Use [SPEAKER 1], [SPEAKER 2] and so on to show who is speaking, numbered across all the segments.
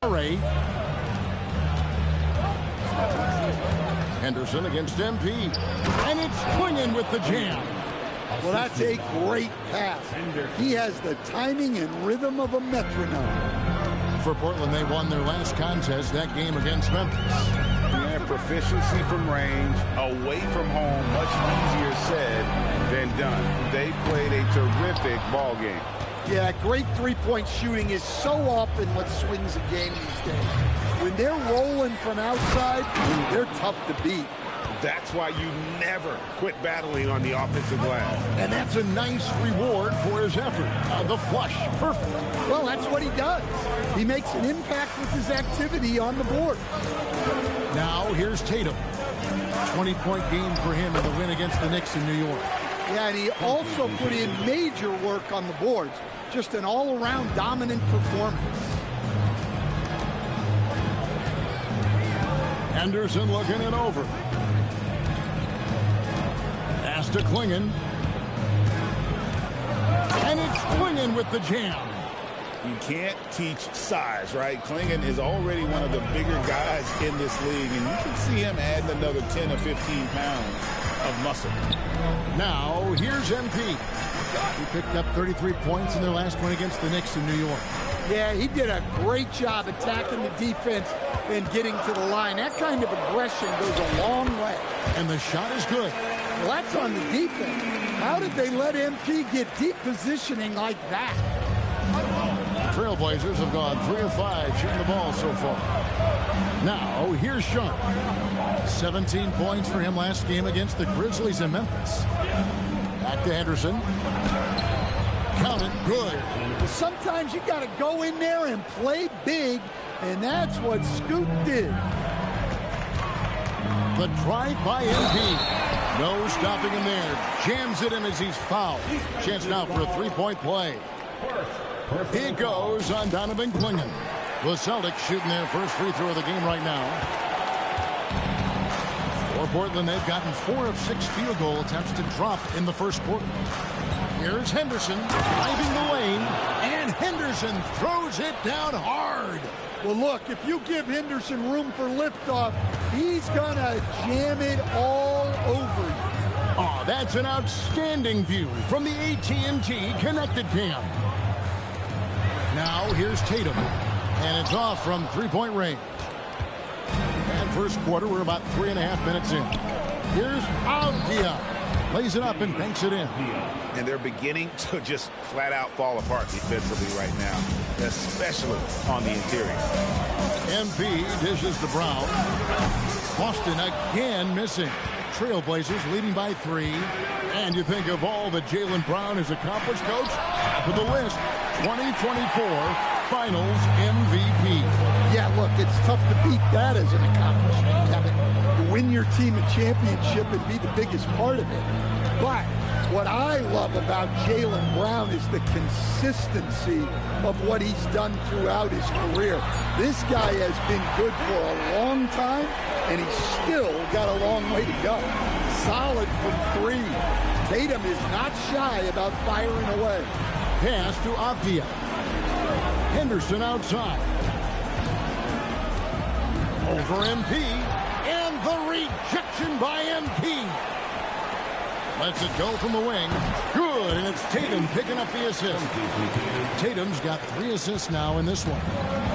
[SPEAKER 1] Ray. Henderson against MP. And it's Klingon with the jam.
[SPEAKER 2] Well, that's a great pass. He has the timing and rhythm of a metronome.
[SPEAKER 1] For Portland, they won their last contest, that game against Memphis.
[SPEAKER 3] Yeah, proficiency from range, away from home, much easier said than done. They played a terrific ball game.
[SPEAKER 2] Yeah, great three-point shooting is so often what swings a game these days. When they're rolling from outside, they're tough to beat.
[SPEAKER 3] That's why you never quit battling on the offensive glass.
[SPEAKER 1] And that's a nice reward for his effort. The flush, perfect.
[SPEAKER 2] Well, that's what he does. He makes an impact with his activity on the board.
[SPEAKER 1] Now, here's Tatum. 20-point game for him in the win against the Knicks in New York.
[SPEAKER 2] Yeah, and he also put in major work on the boards. Just an all-around dominant performance.
[SPEAKER 1] Henderson looking it over. Pass to Klingon. And it's Klingon with the jam.
[SPEAKER 3] You can't teach size, right? Klingon is already one of the bigger guys in this league, and you can see him adding another 10 or 15 pounds of muscle.
[SPEAKER 1] Now, here's MP. He picked up 33 points in their last win against the Knicks in New York.
[SPEAKER 2] Yeah, he did a great job attacking the defense and getting to the line. That kind of aggression goes a long way.
[SPEAKER 1] And the shot is good.
[SPEAKER 2] Well, that's on the defense. How did they let MP get deep positioning like that?
[SPEAKER 1] Trailblazers have gone 3 of 5 shooting the ball so far. Now, here's Sean. 17 points for him last game against the Grizzlies in Memphis. Back to Henderson. Count it, good.
[SPEAKER 2] Well, sometimes you got to go in there and play big, and that's what Scoot did.
[SPEAKER 1] The drive by MP. No stopping him there. Jams it in as he's fouled. Chance now for a three-point play. He goes on Donovan Klingon. The Celtics shooting their first free throw of the game right now. For Portland, they've gotten 4 of 6 field goal attempts to drop in the first quarter. Here's Henderson driving the lane, and Henderson throws it down hard.
[SPEAKER 2] Well, look, if you give Henderson room for liftoff, he's going to jam it all over you.
[SPEAKER 1] Oh, that's an outstanding view from the AT&T Connected Cam. Now, here's Tatum, and it's off from three-point range. And first quarter, we're about 3.5 minutes in. Here's Avdia. Lays it up and banks it in.
[SPEAKER 3] And they're beginning to just flat-out fall apart defensively right now, especially on the interior.
[SPEAKER 1] MP dishes to Brown. Boston again missing. Trailblazers leading by 3. And you think of all that Jaylen Brown has accomplished, Coach? Up to the list, 2024 Finals MVP.
[SPEAKER 2] Yeah, look, it's tough to beat that as an accomplishment, Kevin. To win your team a championship and be the biggest part of it. But what I love about Jaylen Brown is the consistency of what he's done throughout his career. This guy has been good for a long time, and he's still got a long way to go. Solid from 3. Tatum is not shy about firing away.
[SPEAKER 1] Pass to Avdia. Henderson outside. Over MP. And the rejection by MP. Lets it go from the wing. Good, and it's Tatum picking up the assist. Tatum's got 3 assists now in this one.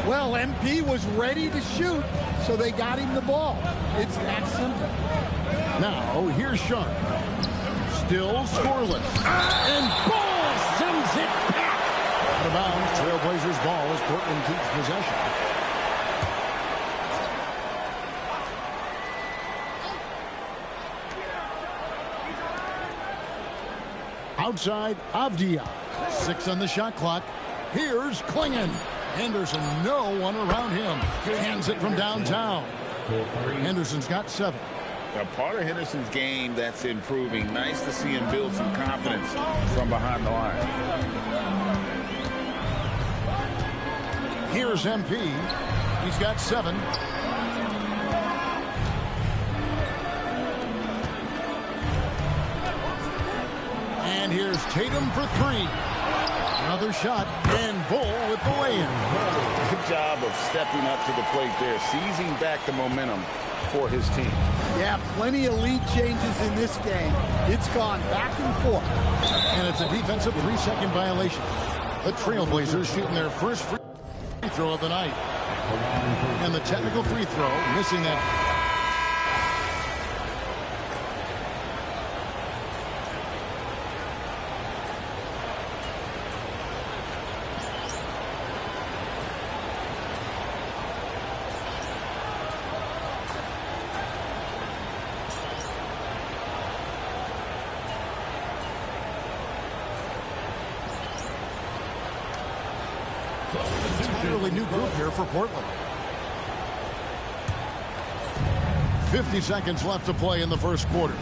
[SPEAKER 2] Well, MP was ready to shoot, so they got him the ball. It's that simple.
[SPEAKER 1] Now, here's Sean. Still scoreless. And Ball sends it back. Out of bounds, Trailblazers ball as Portland keeps possession. Outside, Avdia. 6 on the shot clock. Here's Klingon. Henderson, no one around him. Hands it from downtown. Henderson's got 7.
[SPEAKER 3] A part of Henderson's game that's improving. Nice to see him build some confidence from behind the line.
[SPEAKER 1] Here's MP. He's got 7. And here's Tatum for 3. Now Another shot, and Bull with the lay-in.
[SPEAKER 3] Good job of stepping up to the plate there, seizing back the momentum for his team.
[SPEAKER 2] Yeah, plenty of lead changes in this game. It's gone back and forth.
[SPEAKER 1] And it's a defensive 3-second violation. The Trailblazers shooting their first free throw of the night. And the technical free throw, missing that. Entirely new group here for Portland. 50 seconds left to play in the first quarter.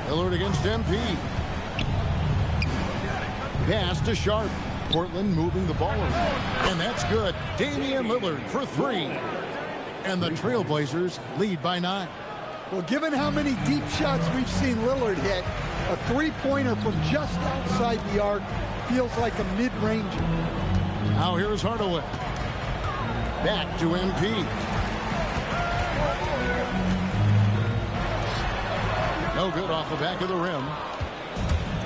[SPEAKER 1] Lillard against MP. Pass to Sharp. Portland moving the ball around. And that's good. Damian Lillard for 3. And the Trailblazers lead by 9.
[SPEAKER 2] Well, given how many deep shots we've seen Lillard hit, a three-pointer from just outside the arc feels like a mid-ranger.
[SPEAKER 1] Now here's Hardaway. Back to MP. No good off the back of the rim.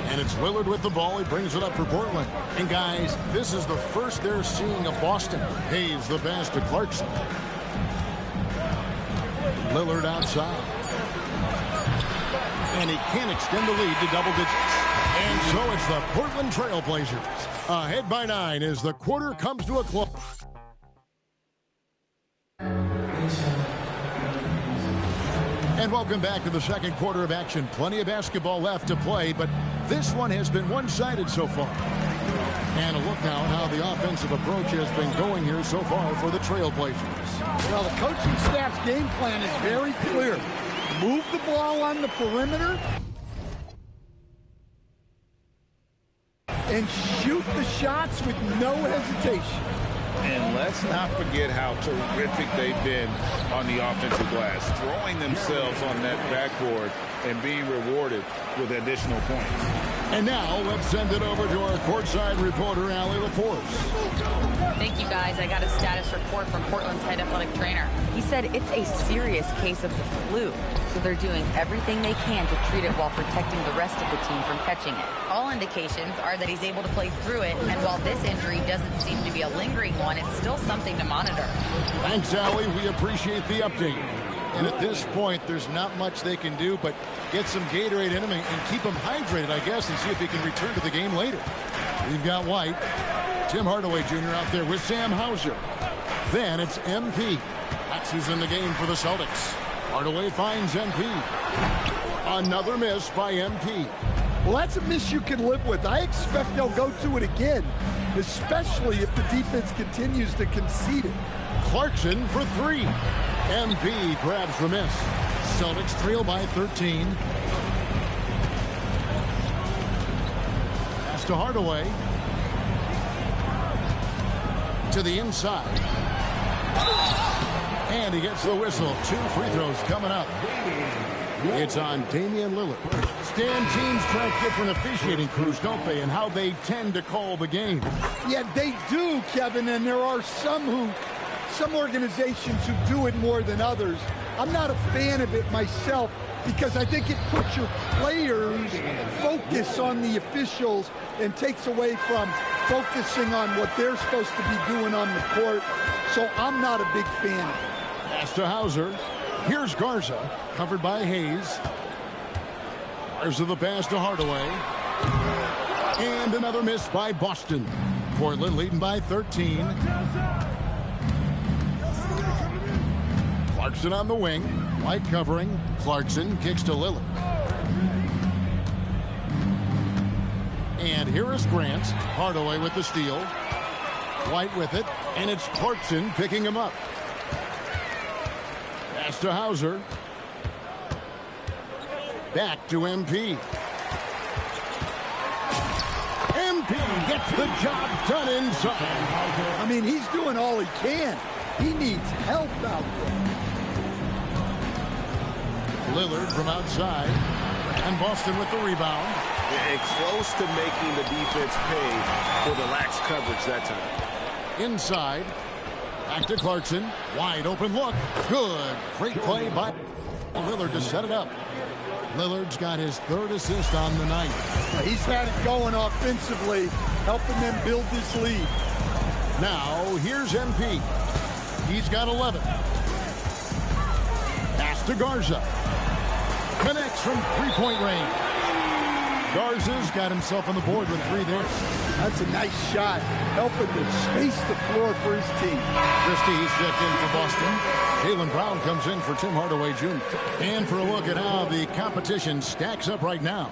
[SPEAKER 1] And it's Lillard with the ball. He brings it up for Portland. And guys, this is the first they're seeing of Boston. Hayes the pass to Clarkson. Lillard outside. And he can't extend the lead to double digits. And so it's the Portland Trailblazers ahead by 9 as the quarter comes to a close. And welcome back to the second quarter of action. Plenty of basketball left to play, but this one has been one-sided so far. And a look now at how the offensive approach has been going here so far for the Trailblazers.
[SPEAKER 2] Well, the coaching staff's game plan is very clear. Move the ball on the perimeter and shoot the shots with no hesitation.
[SPEAKER 3] And let's not forget how terrific they've been on the offensive glass, throwing themselves on that backboard and being rewarded with additional points.
[SPEAKER 1] And now let's send it over to our courtside reporter, Allie LaForce.
[SPEAKER 4] Thank you, guys. I got a status report from Portland's head athletic trainer. He said it's a serious case of the flu, so they're doing everything they can to treat it while protecting the rest of the team from catching it. All indications are that he's able to play through it, and while this injury doesn't seem to be a lingering one, it's still something to monitor.
[SPEAKER 1] Thanks, Allie. We appreciate the update. And at this point, there's not much they can do but get some Gatorade in him and keep him hydrated, I guess, and see if he can return to the game later. We've got White. Tim Hardaway Jr. out there with Sam Hauser. Then it's MP. That's who's in the game for the Celtics. Hardaway finds MP. Another miss by MP.
[SPEAKER 2] Well, that's a miss you can live with. I expect they'll go to it again, especially if the defense continues to concede it.
[SPEAKER 1] Clarkson for 3. MP grabs the miss. Celtics trail by 13. Pass to Hardaway. To the inside. And he gets the whistle. 2 free throws coming up. It's on Damian Lillard. Stan, teams track different officiating crews, don't they, and how they tend to call the game.
[SPEAKER 2] Yeah, they do, Kevin, and there are some organizations who do it more than others. I'm not a fan of it myself because I think it puts your players' focus on the officials and takes away from focusing on what they're supposed to be doing on the court. So I'm not a big fan of it.
[SPEAKER 1] Pass to Hauser. Here's Garza, covered by Hayes. Garza the pass to Hardaway. And another miss by Boston. Portland leading by 13. Clarkson on the wing. White covering. Clarkson kicks to Lillard. And here is Grant. Hardaway with the steal. White with it. And it's Clarkson picking him up. Pass to Hauser. Back to MP. MP gets the job done inside.
[SPEAKER 2] I mean, he's doing all he can. He needs help out there.
[SPEAKER 1] Lillard from outside. And Boston with the rebound.
[SPEAKER 5] And close to making the defense pay for the lax coverage that time.
[SPEAKER 1] Inside. Back to Clarkson. Wide open look. Good. Great play by Lillard to set it up. Lillard's got his 3rd assist on the night.
[SPEAKER 2] He's had it going offensively, helping them build this lead.
[SPEAKER 1] Now, here's MP. He's got 11. Pass to Garza. Connects from three-point range. Garza's got himself on the board with 3 there.
[SPEAKER 2] That's a nice shot, helping to space the floor for his team.
[SPEAKER 1] Christie's checked in for Boston. Jaylen Brown comes in for Tim Hardaway Jr. And for a look at how the competition stacks up right now,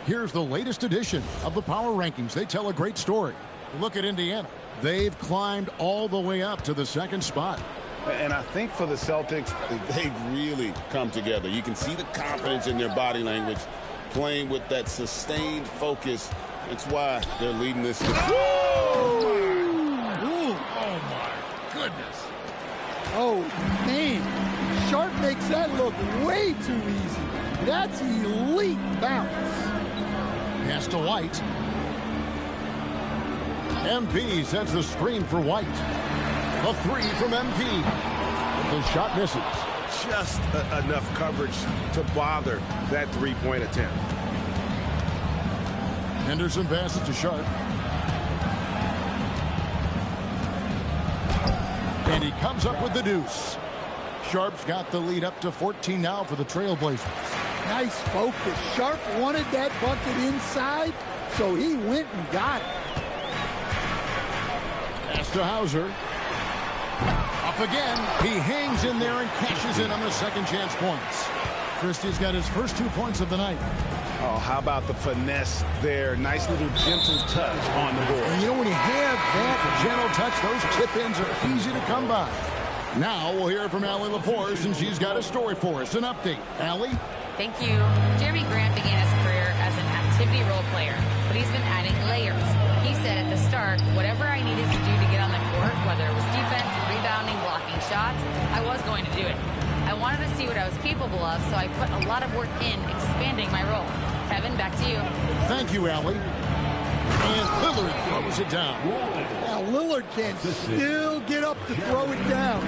[SPEAKER 1] here's the latest edition of the Power Rankings. They tell a great story. Look at Indiana. They've climbed all the way up to the 2nd spot.
[SPEAKER 5] And I think for the Celtics, they've really come together. You can see the confidence in their body language.
[SPEAKER 3] playing with that sustained focus. It's why they're leading this.
[SPEAKER 1] Oh, my goodness.
[SPEAKER 2] Oh, man. Sharp makes that look way too easy. That's elite bounce.
[SPEAKER 1] Pass to White. MP sets the screen for White. A three from MP. The shot misses.
[SPEAKER 5] Just enough coverage to bother that three-point attempt.
[SPEAKER 1] Henderson passes to Sharp. And he comes up with the deuce. Sharp's got the lead up to 14 now for the Trailblazers.
[SPEAKER 2] Nice focus. Sharp wanted that bucket inside, so he went and got it.
[SPEAKER 1] Pass to Hauser. Up again. He hangs in there and cashes in on the second chance points. Christie's got his first 2 points of the night.
[SPEAKER 5] Oh, how about the finesse there? Nice little gentle touch on the board.
[SPEAKER 1] And you know, when you have that gentle touch, those tip-ins are easy to come by. Now we'll hear from Allie LaForce, and she's got a story for us. An update. Allie?
[SPEAKER 4] Thank you. Jeremy Grant began his career as an activity role player, but he's been adding layers. He said at the start, whatever I needed to do to get on the court, whether it was defense, rebounding, blocking shots, I was going to do it. I wanted to see what I was capable of, so I put a lot of work in expanding my role. Kevin, back to you.
[SPEAKER 1] Thank you, Allie. And Lillard throws it down.
[SPEAKER 2] Now Lillard can still get up to throw it down.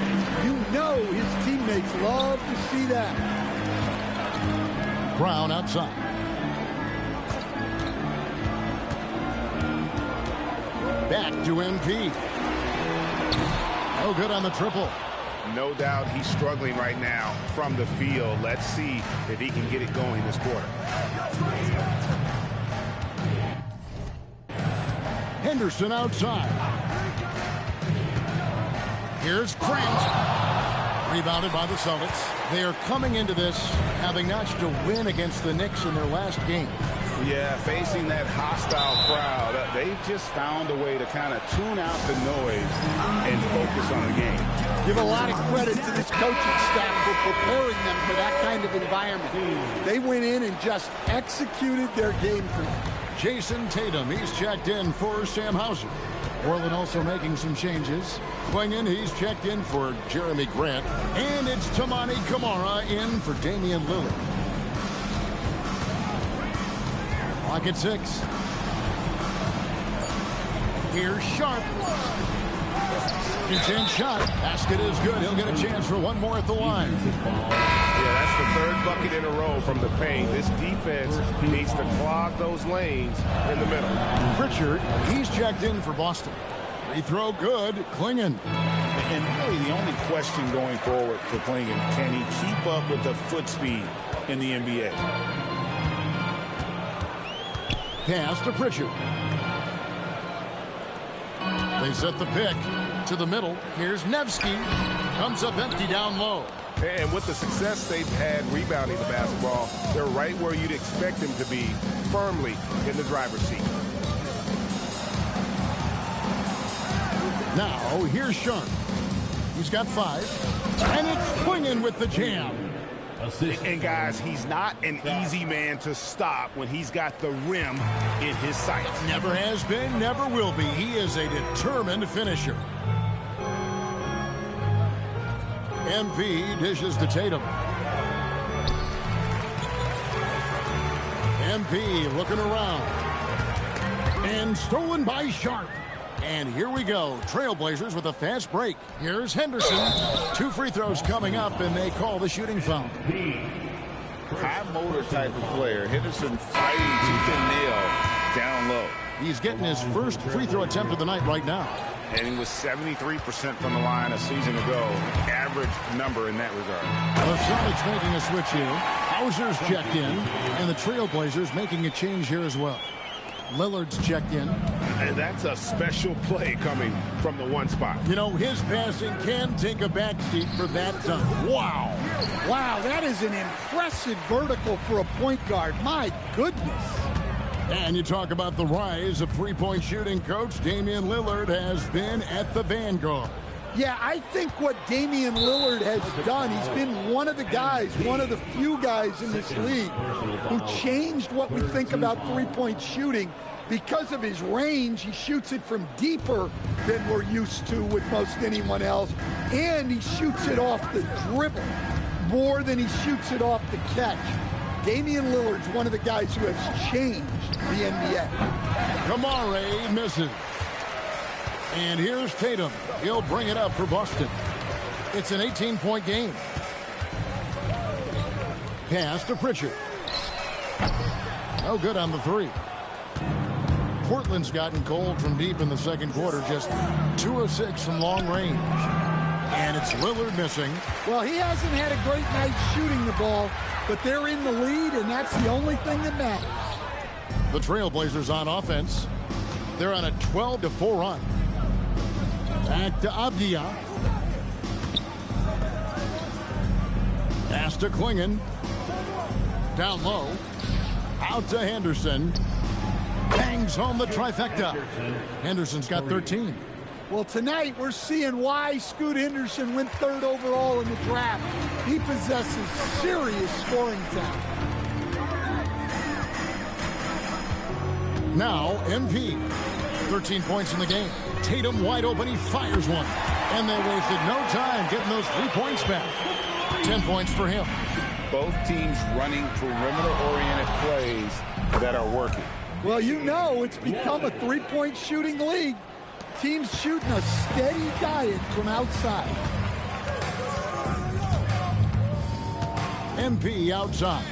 [SPEAKER 2] You know his teammates love to see that.
[SPEAKER 1] Brown outside. Back to MP. Oh, good on the triple.
[SPEAKER 5] No doubt he's struggling right now from the field. Let's see if he can get it going this quarter.
[SPEAKER 1] Henderson outside. Here's Grant. Rebounded by the Celtics. They are coming into this having notched a win against the Knicks in their last game.
[SPEAKER 5] Yeah, facing that hostile crowd, they've just found a way to kind of tune out the noise and focus on the game.
[SPEAKER 2] Give a lot of credit to this coaching staff for preparing them for that kind of environment. They went in and just executed their game plan.
[SPEAKER 1] Jason Tatum, he's checked in for Sam Hauser. Portland also making some changes. Klingon, he's checked in for Jeremy Grant. And it's Tamani Kamara in for Damian Lillard. Clock at 6. Here's Sharp. Intense shot. Basket is good. He'll get a chance for one more at the line.
[SPEAKER 5] Yeah, that's the third bucket in a row from the paint. This defense needs to clog those lanes in the middle.
[SPEAKER 1] Pritchard, he's checked in for Boston. Free throw good. Klingon.
[SPEAKER 3] And really the only question going forward for Klingon, can he keep up with the foot speed in the NBA?
[SPEAKER 1] Pass to Pritchard. They set the pick to the middle. Here's Nevsky. Comes up empty down low.
[SPEAKER 5] And with the success they've had rebounding the basketball, they're right where you'd expect them to be, firmly in the driver's seat.
[SPEAKER 1] Now, here's Sharp. He's got 5. And it's Klingon with the jam.
[SPEAKER 5] And guys, he's not an easy man to stop when he's got the rim in his sights.
[SPEAKER 1] Never has been, never will be. He is a determined finisher. MP dishes to Tatum. MP looking around. And stolen by Sharp. And here we go. Trailblazers with a fast break. Here's Henderson. 2 free throws coming up, and they call the shooting foul.
[SPEAKER 3] High motor type of player. Henderson fighting tooth and nail down low.
[SPEAKER 1] He's getting his first free throw attempt of the night right now.
[SPEAKER 5] And he was 73% from the line a season ago. Average number in that regard.
[SPEAKER 1] The Celtics making a switch here. Hauser's checked in, and the Trailblazers making a change here as well. Lillard's checked in.
[SPEAKER 5] And that's a special play coming from the one spot.
[SPEAKER 1] You know, his passing can take a backseat for that dunk. Wow.
[SPEAKER 2] Wow, that is an impressive vertical for a point guard. My goodness.
[SPEAKER 1] And you talk about the rise of three-point shooting, coach. Damian Lillard has been at the vanguard.
[SPEAKER 2] Yeah, I think what Damian Lillard has done, he's been one of the guys, one of the few guys in this league who changed what we think about three-point shooting. Because of his range, he shoots it from deeper than we're used to with most anyone else, and he shoots it off the dribble more than he shoots it off the catch. Damian Lillard's one of the guys who has changed the NBA.
[SPEAKER 1] Kamare misses. And here's Tatum. He'll bring it up for Boston. It's an 18-point game. Pass to Pritchard. No good on the three. Portland's gotten cold from deep in the second quarter, just 2 of 6 from long range. And it's Lillard missing.
[SPEAKER 2] Well, he hasn't had a great night shooting the ball, but they're in the lead, and that's the only thing that matters.
[SPEAKER 1] The Trailblazers on offense. They're on a 12-4 run. Back to Avdia. Pass to Klingon. Down low. Out to Henderson. Bangs home the trifecta. Henderson's got 13.
[SPEAKER 2] Well, tonight we're seeing why Scoot Henderson went 3rd overall in the draft. He possesses serious scoring talent.
[SPEAKER 1] Now, MP. 13 points in the game. Tatum wide open. He fires one. And they wasted no time getting those 3 points back. 10 points for him.
[SPEAKER 5] Both teams running perimeter-oriented plays that are working.
[SPEAKER 2] Well, you know it's become a three-point shooting league. Teams shooting a steady diet from outside.
[SPEAKER 1] MP outside.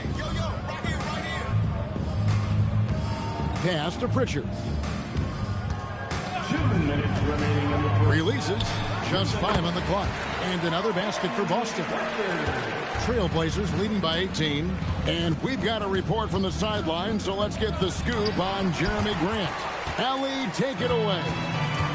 [SPEAKER 1] Pass to Pritchard.
[SPEAKER 6] 2 minutes remaining in the
[SPEAKER 1] Releases. Just 5 on the clock. And another basket for Boston. Trailblazers leading by 18. And we've got a report from the sideline, so let's get the scoop on Jeremy Grant. Allie, take it away.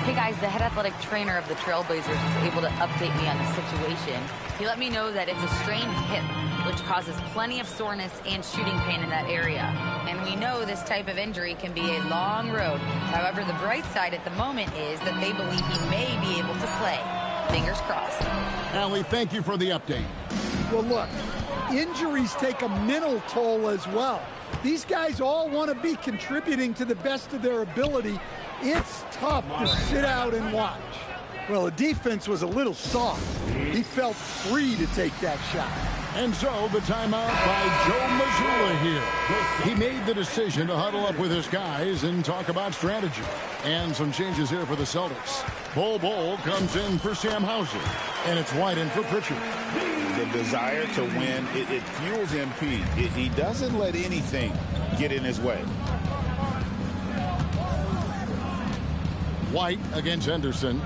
[SPEAKER 4] Hey guys, the head athletic trainer of the Trailblazers was able to update me on the situation. He let me know that it's a strained hip, which causes plenty of soreness and shooting pain in that area. And we know this type of injury can be a long road. However, the bright side at the moment is that they believe he may be able to play. Fingers crossed.
[SPEAKER 1] Allie, thank you for the update.
[SPEAKER 2] Well, look, injuries take a mental toll as well. These guys all want to be contributing to the best of their ability. It's tough to sit out and watch. Well, the defense was a little soft. He felt free to take that shot.
[SPEAKER 1] And so the timeout by Joe Mazzulla here. He made the decision to huddle up with his guys and talk about strategy. And some changes here for the Celtics. Bol comes in for Sam Hauser. And it's White in for Pritchard.
[SPEAKER 3] The desire to win, it fuels MP. He doesn't let anything get in his way.
[SPEAKER 1] White against Henderson.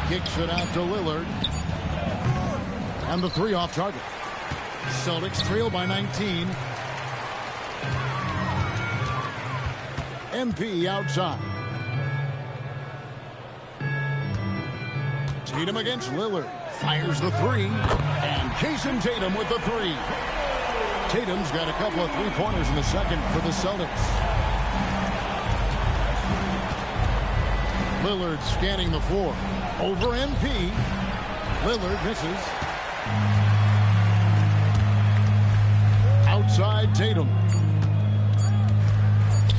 [SPEAKER 1] Kicks it out to Lillard. And the 3 off target. Celtics trail by 19. MP outside. Tatum against Lillard. Fires the 3. And Jason Tatum with the 3. Tatum's got a couple of 3-pointers in the second for the Celtics. Lillard scanning the floor. Over MP. Lillard misses. Outside Tatum.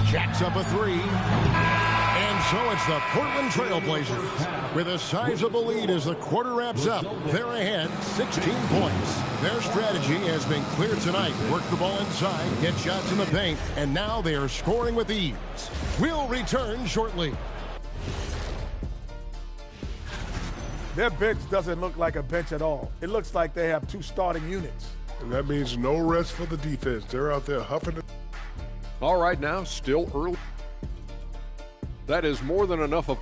[SPEAKER 1] Jacks up a 3. And so it's the Portland Trailblazers with a sizable lead as the quarter wraps up. They're ahead 16 points. Their strategy has been clear tonight. Work the ball inside, get shots in the paint, and now they are scoring with ease. We'll return shortly.
[SPEAKER 7] Their bench doesn't look like a bench at all. It looks like they have 2 starting units.
[SPEAKER 8] And that means no rest for the defense. They're out there huffing it.
[SPEAKER 9] All right, now, still early. That is more than enough of...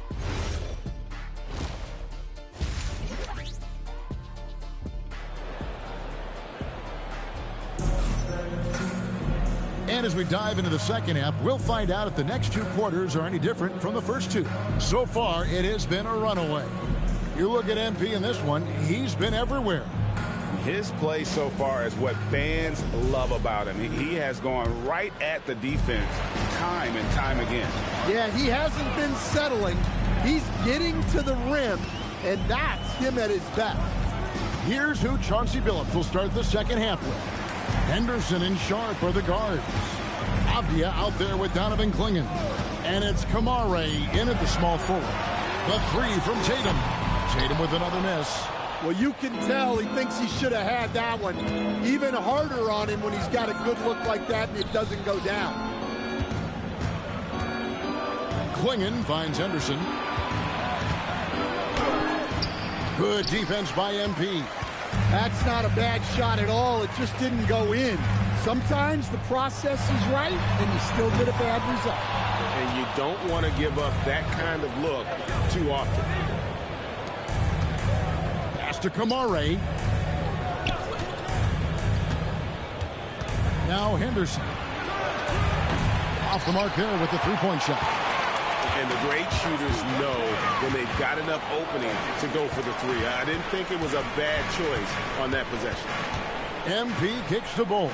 [SPEAKER 1] And as we dive into the second half, we'll find out if the next 2 quarters are any different from the first 2. So far, it has been a runaway. You look at MP in this one, he's been everywhere.
[SPEAKER 5] His play so far is what fans love about him. He has gone right at the defense time and time again.
[SPEAKER 2] Yeah, he hasn't been settling. He's getting to the rim, and that's him at his best.
[SPEAKER 1] Here's who Chauncey Billups will start the second half with. Henderson and Sharp are the guards. Avdia out there with Donovan Clingan. And it's Kamare in at the small forward. The three from Tatum. Tatum with another miss.
[SPEAKER 2] Well, you can tell he thinks he should have had that one. Even harder on him when he's got a good look like that and it doesn't go down.
[SPEAKER 1] Clingan finds Henderson. Good defense by MP.
[SPEAKER 2] That's not a bad shot at all. It just didn't go in. Sometimes the process is right and you still get a bad result.
[SPEAKER 5] And you don't want to give up that kind of look too often.
[SPEAKER 1] Pass to Kamare. Now Henderson. Off the mark there with the three-point shot.
[SPEAKER 5] And the great shooters know when they've got enough opening to go for the three. I didn't think it was a bad choice on that possession.
[SPEAKER 1] MP kicks to Bull.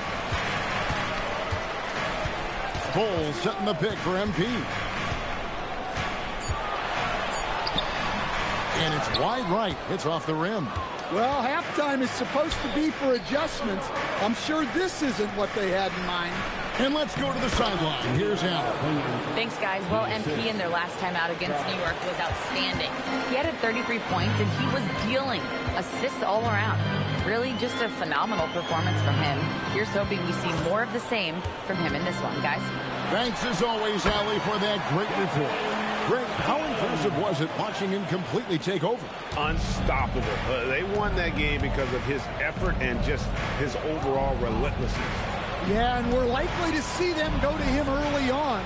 [SPEAKER 1] Bull setting the pick for MP. And it's wide right. It's off the rim.
[SPEAKER 2] Well, halftime is supposed to be for adjustments. I'm sure this isn't what they had in mind.
[SPEAKER 1] And let's go to the sideline. Here's Allen.
[SPEAKER 4] Thanks, guys. Well, MP in their last time out against New York was outstanding. He had 33 points, and he was dealing assists all around. Really just a phenomenal performance from him. Here's hoping we see more of the same from him in this one, guys.
[SPEAKER 1] Thanks, as always, Allie, for that great report. Greg, how impressive was it watching him completely take over?
[SPEAKER 5] Unstoppable. They won that game because of his effort and just his overall relentlessness.
[SPEAKER 2] Yeah, and we're likely to see them go to him early on.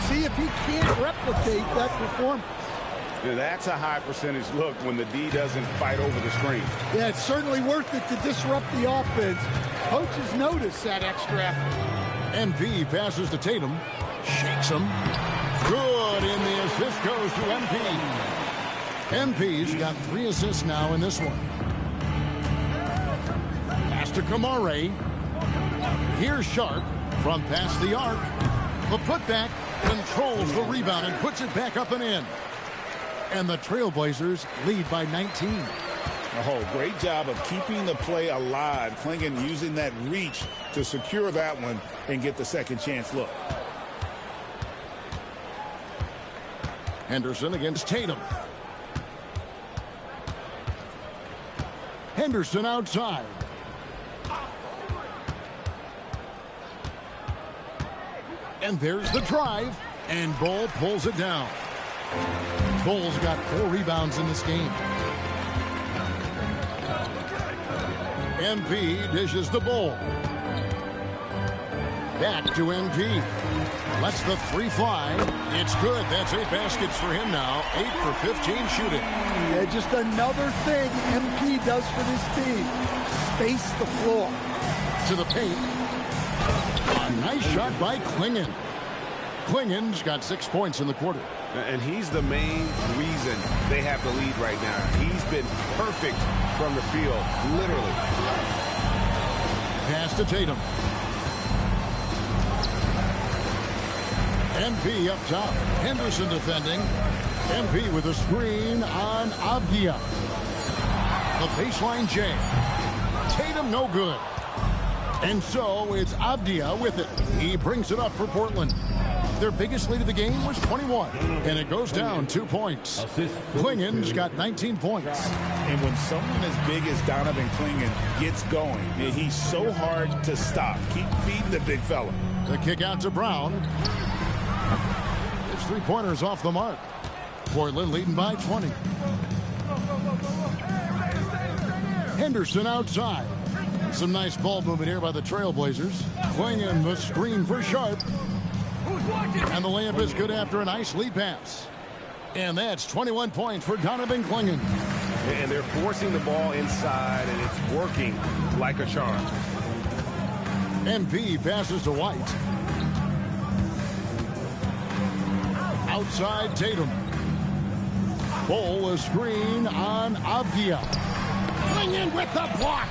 [SPEAKER 2] See if he can't replicate that performance.
[SPEAKER 5] Yeah, that's a high percentage look when the D doesn't fight over the screen.
[SPEAKER 2] Yeah, it's certainly worth it to disrupt the offense. Coaches notice that extra effort.
[SPEAKER 1] MP passes to Tatum. Shakes him. Good, and the assist goes to MP. MP's got 3 assists now in this one. Pass to Kamare. Here's Sharp from past the arc. The putback controls the rebound and puts it back up and in. And the Trailblazers lead by 19.
[SPEAKER 3] Oh, great job of keeping the play alive. Clingan using that reach to secure that one and get the second chance look.
[SPEAKER 1] Henderson against Tatum. Henderson outside. And there's the drive. And Bull pulls it down. Bull's got 4 rebounds in this game. MP dishes the Bull. Back to MP. Lets the 3 fly. It's good. That's 8 baskets for him now. 8 for 15 shooting.
[SPEAKER 2] Yeah, just another thing MP does for this team. Space the floor.
[SPEAKER 1] To the paint. A nice shot by Clingan. Clingan's got 6 points in the quarter.
[SPEAKER 5] And he's the main reason they have the lead right now. He's been perfect from the field, literally.
[SPEAKER 1] Pass to Tatum. MP up top. Henderson defending. MP with a screen on Avdia. The baseline J. Tatum no good. And so it's Avdia with it. He brings it up for Portland. Their biggest lead of the game was 21. And it goes down 2 points. Clingan's got 19 points.
[SPEAKER 3] And when someone as big as Donovan Clingan gets going, he's so hard to stop. Keep feeding the big fella.
[SPEAKER 1] The kick out to Brown. His 3-pointers off the mark. Portland leading by 20. Henderson outside. Some nice ball movement here by the Trailblazers. Clingan the screen for Sharp. And the layup is good after a nice lead pass. And that's 21 points for Donovan Clingan.
[SPEAKER 5] And they're forcing the ball inside, and it's working like a charm.
[SPEAKER 1] MP passes to White. Outside Tatum. Bull a screen on Avdia. Clingan with the block.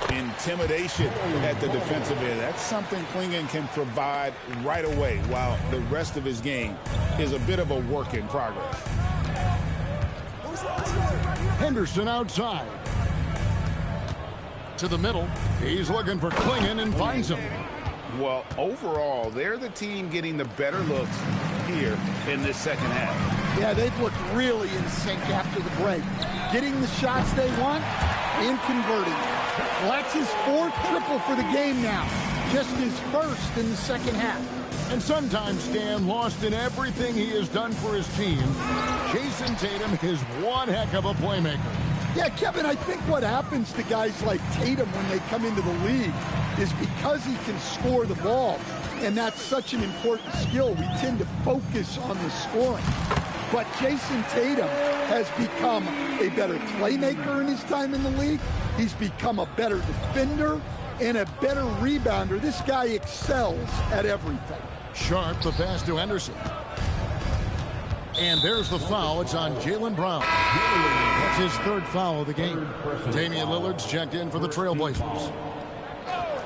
[SPEAKER 3] intimidation at the defensive end. That's something Klingon can provide right away, while the rest of his game is a bit of a work in progress.
[SPEAKER 1] Henderson outside. To the middle. He's looking for Klingon and finds him.
[SPEAKER 3] Well, overall, they're the team getting the better looks here in this second half.
[SPEAKER 2] Yeah, they've looked really in sync after the break. Getting the shots they want and converting. Well, that's his 4th triple for the game now. Just his 1st in the second half.
[SPEAKER 1] And sometimes, Stan, lost in everything he has done for his team, Jason Tatum is one heck of a playmaker.
[SPEAKER 2] Yeah, Kevin, I think what happens to guys like Tatum when they come into the league is because he can score the ball, and that's such an important skill, we tend to focus on the scoring. But Jason Tatum has become a better playmaker in his time in the league. He's become a better defender and a better rebounder. This guy excels at everything.
[SPEAKER 1] Sharp, the pass to Henderson. And there's the foul. It's on Jaylen Brown. That's his 3rd foul of the game. Damian Lillard's checked in for the Trailblazers.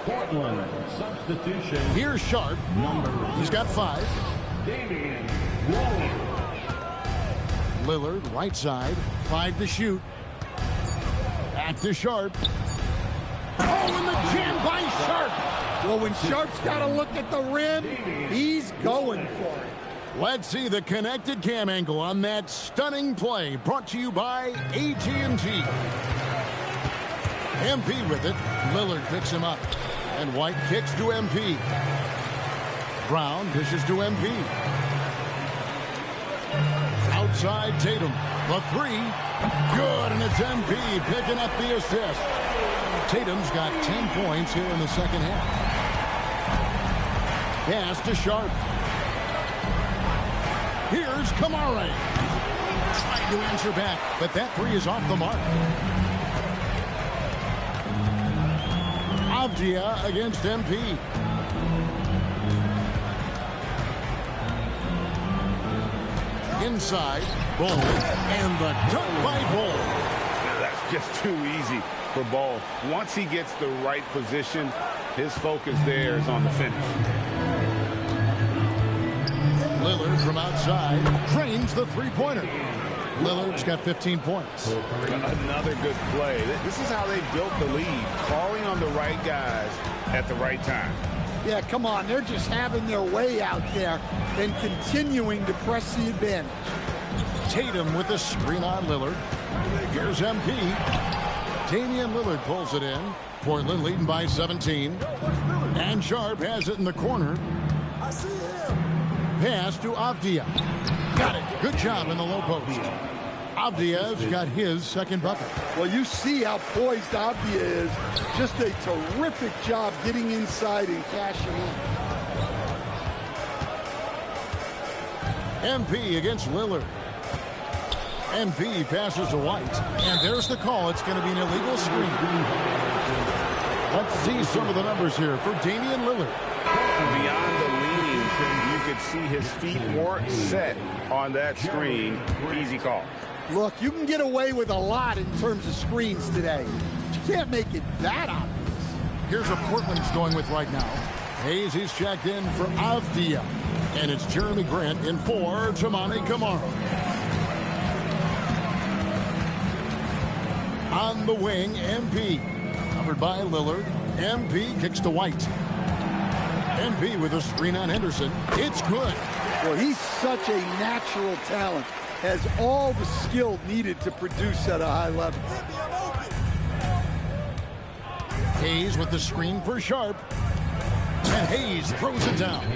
[SPEAKER 6] Portland substitution.
[SPEAKER 1] Here's Sharp. He's got 5.
[SPEAKER 6] Damian Lillard.
[SPEAKER 1] Lillard, right side. 5 to shoot. Back to Sharp. Oh, and the jam by Sharp.
[SPEAKER 2] Well, when Sharp's got to look at the rim, he's going for it.
[SPEAKER 1] Let's see the connected cam angle on that stunning play, brought to you by AT&T. MP with it. Lillard picks him up. And White kicks to MP. Brown dishes to MP. Outside Tatum. The 3. Good, and it's MP picking up the assist. Tatum's got 10 points here in the second half. Pass to Sharp. Here's Kamara. Trying to answer back, but that 3 is off the mark. Avdia against MP. Inside, Ball, and the dunk by Ball.
[SPEAKER 3] That's just too easy for Ball. Once he gets the right position, his focus there is on the finish.
[SPEAKER 1] Lillard from outside drains the 3-pointer. Lillard's got 15 points.
[SPEAKER 3] Another good play. This is how they built the lead, calling on the right guys at the right time.
[SPEAKER 2] Yeah, come on. They're just having their way out there and continuing to press the advantage.
[SPEAKER 1] Tatum with the screen on Lillard. Here's MP. Damian Lillard pulls it in. Portland leading by 17. And Sharp has it in the corner.
[SPEAKER 10] I see him.
[SPEAKER 1] Pass to Avdia. Got it. Good job in the low post. Avdia's got his 2nd bucket.
[SPEAKER 2] Well, you see how poised Avdia is. Just a terrific job getting inside and cashing in.
[SPEAKER 1] MP against Lillard. MP passes to White. And there's the call. It's going to be an illegal screen. Let's see some of the numbers here for Damian Lillard.
[SPEAKER 3] Beyond the lean, you could see his feet weren't set on that screen. Easy call.
[SPEAKER 2] Look, you can get away with a lot in terms of screens today. You can't make it that obvious.
[SPEAKER 1] Here's what Portland's going with right now. Hayes, he's checked in for Avdia. And it's Jeremy Grant in for Tamani Kamara. On the wing, MP. Covered by Lillard. MP kicks to White. MP with a screen on Henderson. It's good.
[SPEAKER 2] Well, he's such a natural talent. Has all the skill needed to produce at a high level.
[SPEAKER 1] Hayes with the screen for Sharp. And Hayes throws it down.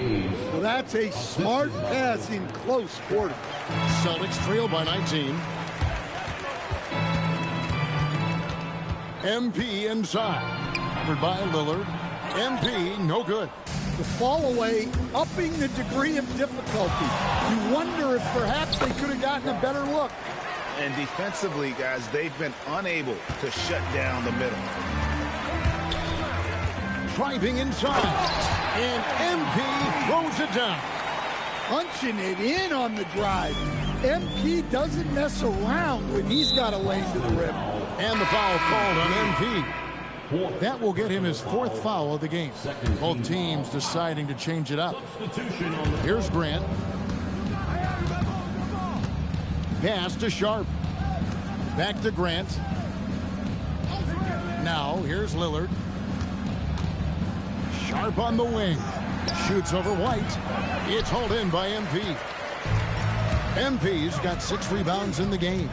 [SPEAKER 2] Well, that's a smart pass in close quarter.
[SPEAKER 1] Celtics trail by 19. MP inside. Covered by Lillard. MP, no good.
[SPEAKER 2] The fall away, upping the degree of difficulty. You wonder if perhaps they could have gotten a better look.
[SPEAKER 3] And defensively, guys, they've been unable to shut down the middle.
[SPEAKER 1] Driving inside. And MP throws it down.
[SPEAKER 2] Punching it in on the drive. MP doesn't mess around when he's got a lane to the rim.
[SPEAKER 1] And the foul called on MP. That will get him his 4th foul of the game. Both teams deciding to change it up. Here's Grant. Pass to Sharp. Back to Grant. Now here's Lillard. Sharp on the wing. Shoots over White. It's hauled in by MP. MP's got 6 rebounds in the game.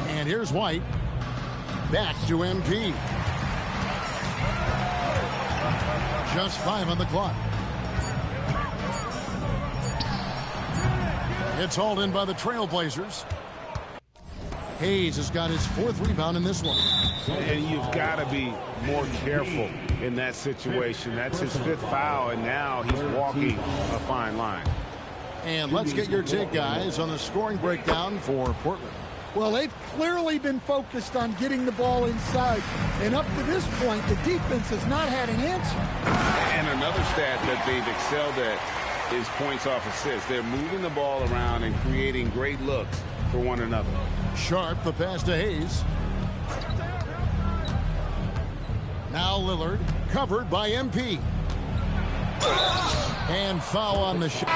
[SPEAKER 1] And here's White. Back to MP. Just 5 on the clock. It's hauled in by the Trailblazers. Hayes has got his 4th rebound in this one.
[SPEAKER 3] And you've got to be more careful in that situation. That's his 5th foul, and now he's walking a fine line.
[SPEAKER 1] And let's get your take, guys, on the scoring breakdown for Portland.
[SPEAKER 2] Well, they've clearly been focused on getting the ball inside. And up to this point, the defense has not had an answer.
[SPEAKER 3] And another stat that they've excelled at is points off assists. They're moving the ball around and creating great looks for one another.
[SPEAKER 1] Sharp, the pass to Hayes. Now Lillard, covered by MP. And foul on the shot.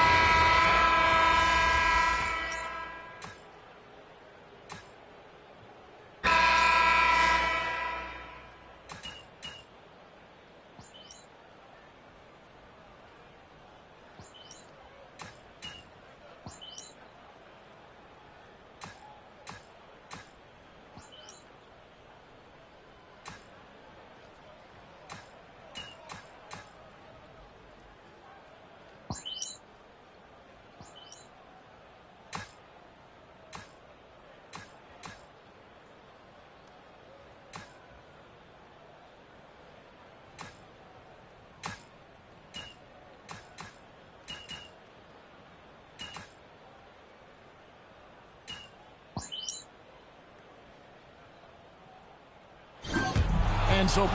[SPEAKER 1] And so